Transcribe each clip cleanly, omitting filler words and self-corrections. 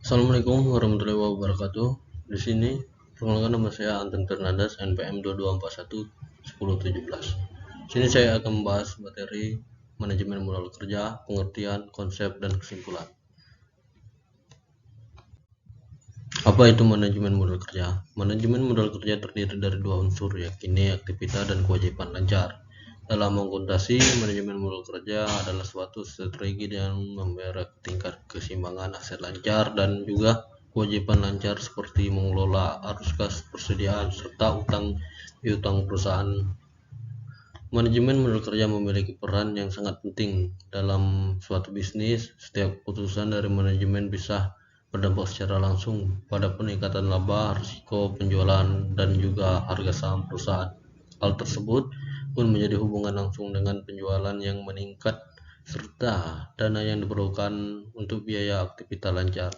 Assalamualaikum warahmatullahi wabarakatuh. Di sini perkenalkan, nama saya Anton Fernandes, NPM 22411017. Di sini saya akan membahas materi manajemen modal kerja, pengertian, konsep, dan kesimpulan. Apa itu manajemen modal kerja? Manajemen modal kerja terdiri dari dua unsur, yakni aktivitas dan kewajiban lancar. Dalam akuntansi, manajemen modal kerja adalah suatu strategi yang memberi tingkat keseimbangan aset lancar dan juga kewajiban lancar seperti mengelola arus kas, persediaan, serta utang piutang perusahaan. Manajemen modal kerja memiliki peran yang sangat penting dalam suatu bisnis. Setiap keputusan dari manajemen bisa berdampak secara langsung pada peningkatan laba, risiko penjualan, dan juga harga saham perusahaan. Hal tersebut pun menjadi hubungan langsung dengan penjualan yang meningkat serta dana yang diperlukan untuk biaya aktivitas lancar.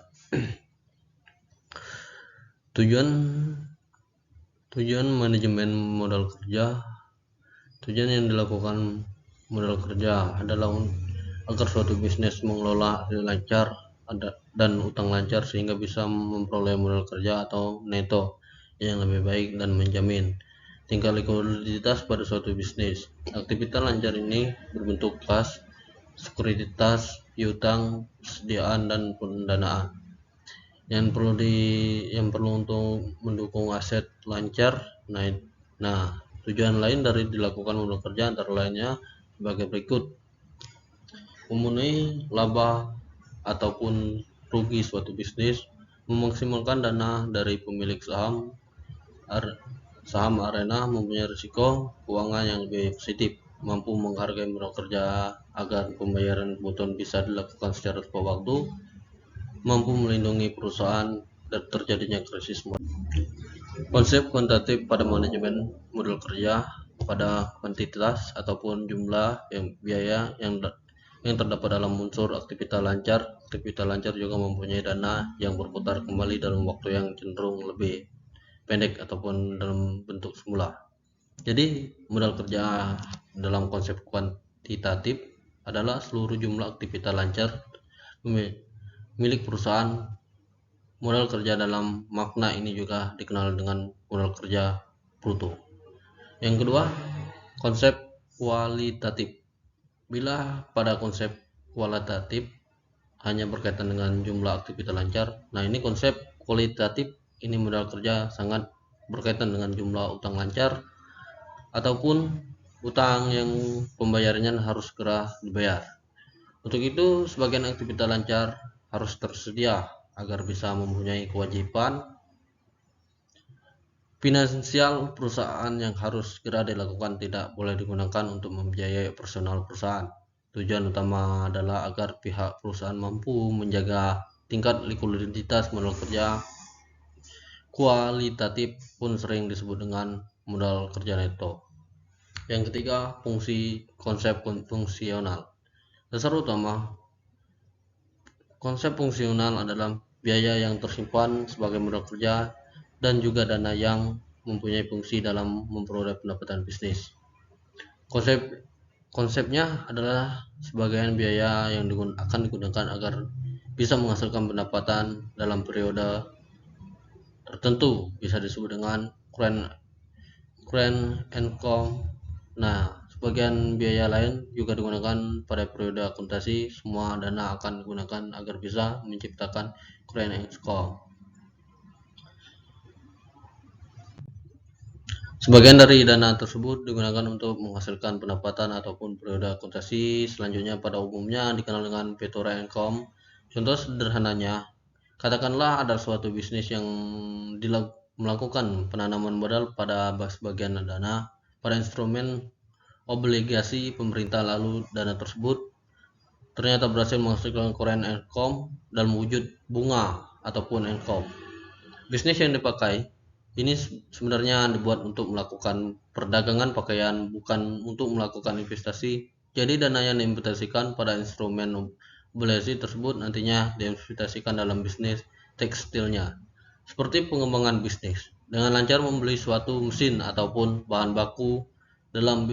Tujuan manajemen modal kerja. Tujuan yang dilakukan modal kerja adalah agar suatu bisnis mengelola hasil lancar dan utang lancar sehingga bisa memperoleh modal kerja atau neto yang lebih baik dan menjamin tingkat likuiditas pada suatu bisnis. Aktivitas lancar ini berbentuk kas, sekuritas, piutang, persediaan, dan pendanaan yang perlu untuk mendukung aset lancar. Nah, tujuan lain dari dilakukan modal kerja antara lainnya sebagai berikut: memenuhi laba ataupun rugi suatu bisnis, memaksimalkan dana dari pemilik saham arena, mempunyai risiko keuangan yang lebih positif, mampu menghargai modal kerja agar pembayaran kebutuhan bisa dilakukan secara tepat waktu, mampu melindungi perusahaan dari terjadinya krisis modal. Konsep kuantitatif pada manajemen modal kerja pada kuantitas ataupun jumlah biaya yang terdapat dalam unsur aktivitas lancar. Aktivitas lancar juga mempunyai dana yang berputar kembali dalam waktu yang cenderung lebih pendek ataupun dalam bentuk semula. Jadi modal kerja dalam konsep kuantitatif adalah seluruh jumlah aktivitas lancar milik perusahaan. Modal kerja dalam makna ini juga dikenal dengan modal kerja bruto. Yang kedua, konsep kualitatif. Bila pada konsep kualitatif hanya berkaitan dengan jumlah aktivitas lancar, nah ini konsep kualitatif ini modal kerja sangat berkaitan dengan jumlah utang lancar ataupun utang yang pembayarannya harus segera dibayar. Untuk itu, sebagian aktivitas lancar harus tersedia agar bisa mempunyai kewajiban finansial perusahaan yang harus segera dilakukan, tidak boleh digunakan untuk membiayai operasional perusahaan. Tujuan utama adalah agar pihak perusahaan mampu menjaga tingkat likuiditas modal kerja. Kualitatif pun sering disebut dengan modal kerja neto. Yang ketiga, konsep fungsional. Dasar utama konsep fungsional adalah biaya yang tersimpan sebagai modal kerja dan juga dana yang mempunyai fungsi dalam memperoleh pendapatan bisnis. Konsepnya adalah sebagian biaya yang akan digunakan agar bisa menghasilkan pendapatan dalam periode tertentu, bisa disebut dengan current income. Nah, sebagian biaya lain juga digunakan pada periode akuntansi. Semua dana akan digunakan agar bisa menciptakan current income. Sebagian dari dana tersebut digunakan untuk menghasilkan pendapatan ataupun periode akuntansi. Selanjutnya pada umumnya dikenal dengan future income. Contoh sederhananya, katakanlah ada suatu bisnis yang melakukan penanaman modal pada sebagian dana pada instrumen obligasi pemerintah, lalu dana tersebut ternyata berhasil menghasilkan current income dalam wujud bunga ataupun income. Bisnis yang dipakai ini sebenarnya dibuat untuk melakukan perdagangan pakaian, bukan untuk melakukan investasi. Jadi dana yang diinvestasikan pada instrumen obligasi tersebut nantinya diinvestasikan dalam bisnis tekstilnya. Seperti pengembangan bisnis, dengan lancar membeli suatu mesin ataupun bahan baku dalam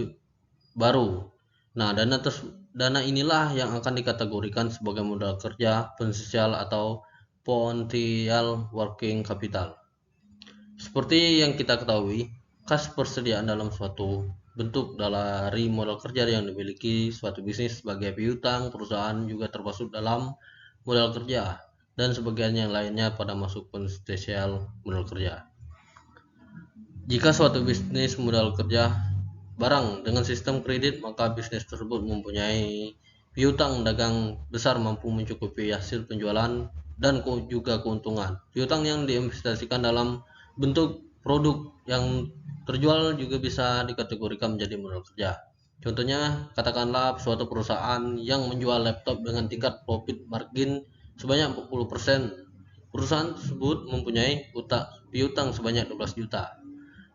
baru. Nah, dana inilah yang akan dikategorikan sebagai modal kerja potensial atau Potential Working Capital. Seperti yang kita ketahui, kas persediaan dalam suatu bentuk dari modal kerja yang dimiliki suatu bisnis sebagai piutang perusahaan juga termasuk dalam modal kerja, dan sebagian yang lainnya pada masuk potensial modal kerja. Jika suatu bisnis modal kerja barang dengan sistem kredit, maka bisnis tersebut mempunyai piutang dagang besar mampu mencukupi hasil penjualan dan juga keuntungan. Piutang yang diinvestasikan dalam bentuk produk yang terjual juga bisa dikategorikan menjadi modal kerja. Contohnya, katakanlah suatu perusahaan yang menjual laptop dengan tingkat profit margin sebanyak 40%. Perusahaan tersebut mempunyai piutang sebanyak 12 juta.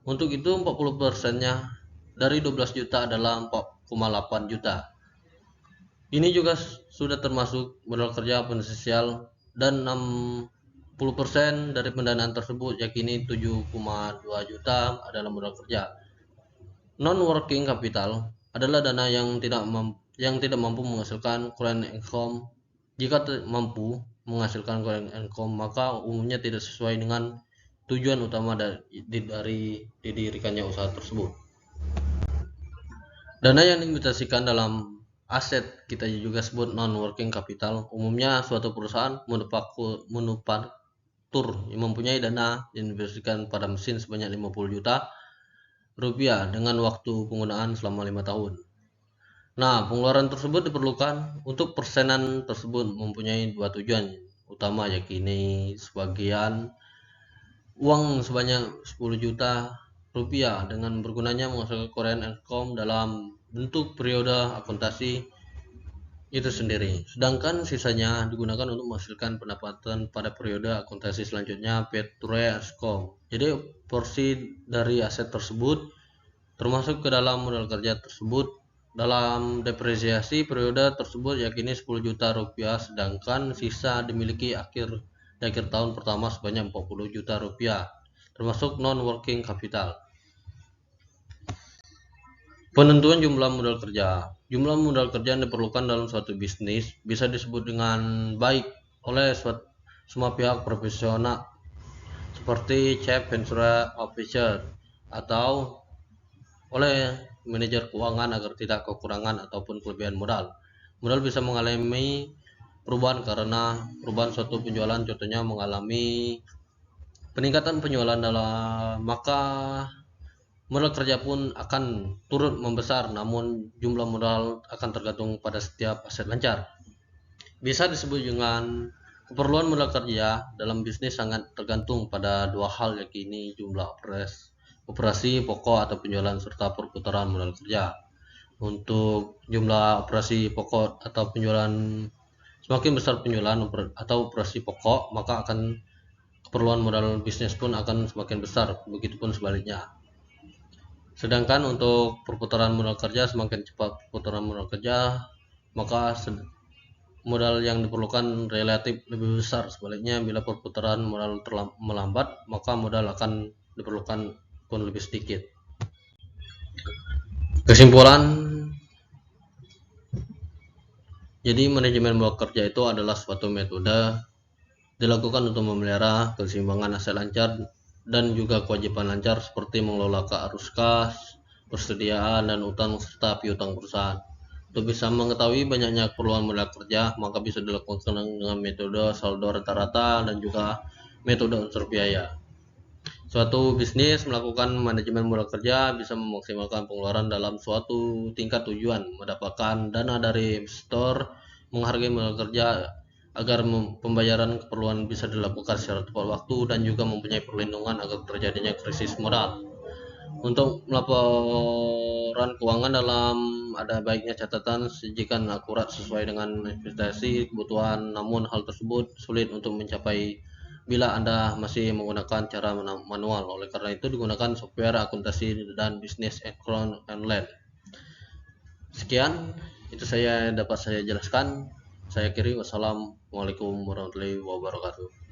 Untuk itu 40%-nya dari 12 juta adalah 4,8 juta. Ini juga sudah termasuk modal kerja potensial, dan 60% dari pendanaan tersebut yakni 7,2 juta adalah modal kerja. Non-working capital adalah dana yang tidak mampu menghasilkan current income. Jika mampu menghasilkan current income, maka umumnya tidak sesuai dengan tujuan utama dari didirikannya usaha tersebut. Dana yang diinvestasikan dalam aset kita juga sebut non-working capital. Umumnya suatu perusahaan manufaktur yang mempunyai dana diinvestasikan pada mesin sebanyak 50 juta rupiah dengan waktu penggunaan selama 5 tahun. Nah, pengeluaran tersebut diperlukan untuk persenan tersebut mempunyai dua tujuan utama, yakni sebagian uang sebanyak 10 juta rupiah dengan bergunanya menghasilkan current income dalam bentuk periode akuntansi itu sendiri, sedangkan sisanya digunakan untuk menghasilkan pendapatan pada periode akuntansi selanjutnya Peture income. Jadi porsi dari aset tersebut termasuk ke dalam modal kerja tersebut dalam depresiasi periode tersebut yakni 10 juta rupiah, sedangkan sisa dimiliki di akhir tahun pertama sebanyak 40 juta rupiah, termasuk non-working capital. Penentuan jumlah modal kerja. Jumlah modal kerja yang diperlukan dalam suatu bisnis bisa disebut dengan baik oleh semua pihak profesional seperti chief financial officer atau oleh manajer keuangan agar tidak kekurangan ataupun kelebihan modal. Modal bisa mengalami perubahan karena perubahan suatu penjualan, contohnya mengalami peningkatan penjualan maka modal kerja pun akan turut membesar, namun jumlah modal akan tergantung pada setiap aset lancar. Bisa disebut dengan keperluan modal kerja dalam bisnis sangat tergantung pada dua hal, yakni jumlah operasi pokok atau penjualan serta perputaran modal kerja. Untuk jumlah operasi pokok atau penjualan, semakin besar penjualan atau operasi pokok, maka akan keperluan modal bisnis pun akan semakin besar, begitupun sebaliknya. Sedangkan untuk perputaran modal kerja, semakin cepat perputaran modal kerja, maka modal yang diperlukan relatif lebih besar. Sebaliknya, bila perputaran modal melambat, maka modal akan diperlukan pun lebih sedikit. Kesimpulan, jadi manajemen modal kerja itu adalah suatu metode dilakukan untuk memelihara keseimbangan aset lancar dan juga kewajiban lancar seperti mengelola arus kas, persediaan dan utang serta piutang perusahaan. Untuk bisa mengetahui banyaknya keperluan modal kerja, maka bisa dilakukan dengan metode saldo rata-rata dan juga metode unsur biaya. Suatu bisnis melakukan manajemen modal kerja bisa memaksimalkan pengeluaran dalam suatu tingkat tujuan, mendapatkan dana dari investor, menghargai modal kerja agar pembayaran keperluan bisa dilakukan secara tepat waktu, dan juga mempunyai perlindungan agar terjadinya krisis modal. Untuk laporan keuangan dalam ada baiknya catatan sajikan akurat sesuai dengan investasi kebutuhan, namun hal tersebut sulit untuk mencapai bila Anda masih menggunakan cara manual. Oleh karena itu digunakan software akuntansi dan bisnis online. Sekian itu dapat saya jelaskan. Saya akhiri. Wassalamualaikum warahmatullahi wabarakatuh.